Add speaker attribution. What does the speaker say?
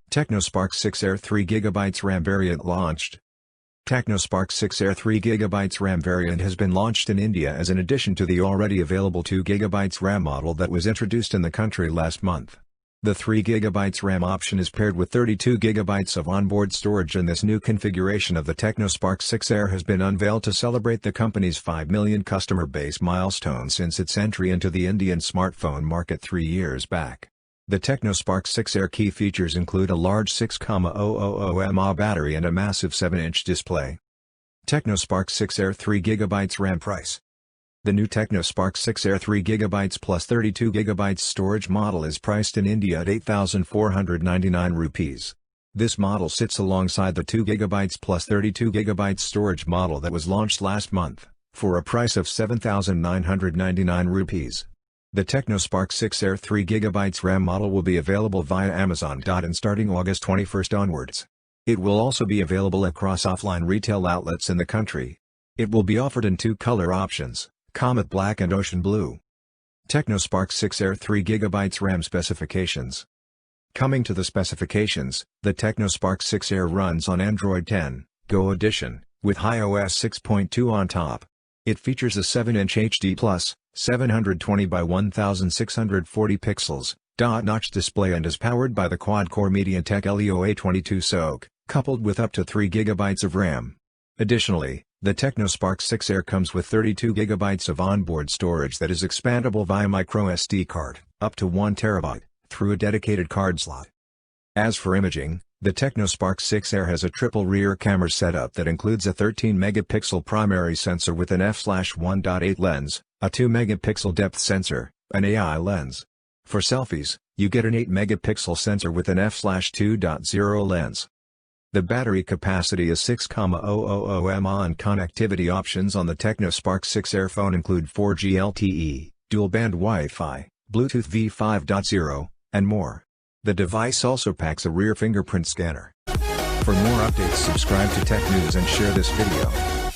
Speaker 1: Tecno Spark 6 Air 3GB RAM variant launched. Tecno Spark 6 Air 3GB RAM variant has been launched in India as an addition to the already available 2GB RAM model that was introduced in the country last month. The 3GB RAM option is paired with 32GB of onboard storage, and this new configuration of the Tecno Spark 6 Air has been unveiled to celebrate the company's 5 million customer base milestone since its entry into the Indian smartphone market 3 years back. The Tecno Spark 6 Air key features include a large 6,000 mAh battery and a massive 7-inch display. Tecno Spark 6 Air 3GB RAM price. The new Tecno Spark 6 Air 3GB plus 32GB storage model is priced in India at 8,499 rupees. This model sits alongside the 2GB plus 32GB storage model that was launched last month, for a price of 7,999 rupees. The Tecno Spark 6 Air 3GB RAM model will be available via Amazon.in starting August 21 onwards. It will also be available across offline retail outlets in the country. It will be offered in 2 color options, Comet Black and Ocean Blue. Tecno Spark 6 Air 3GB RAM specifications. Coming to the specifications, the Tecno Spark 6 Air runs on Android 10, Go Edition, with iOS 6.2 on top. It features a 7-inch HD+, 720 by 1640 pixels, dot-notch display and is powered by the quad-core MediaTek Helio A22 SoC, coupled with up to 3GB of RAM. Additionally, the Tecno Spark 6 Air comes with 32GB of onboard storage that is expandable via microSD card, up to 1TB, through a dedicated card slot. As for imaging, the Tecno Spark 6 Air has a triple rear camera setup that includes a 13-megapixel primary sensor with an f/1.8 lens, a 2-megapixel depth sensor, an AI lens. For selfies, you get an 8-megapixel sensor with an f/2.0 lens. The battery capacity is 6,000 mAh and connectivity options on the Tecno Spark 6 Air phone include 4G LTE, dual-band Wi-Fi, Bluetooth V5.0, and more. The device also packs a rear fingerprint scanner. For more updates, subscribe to Tech News and share this video.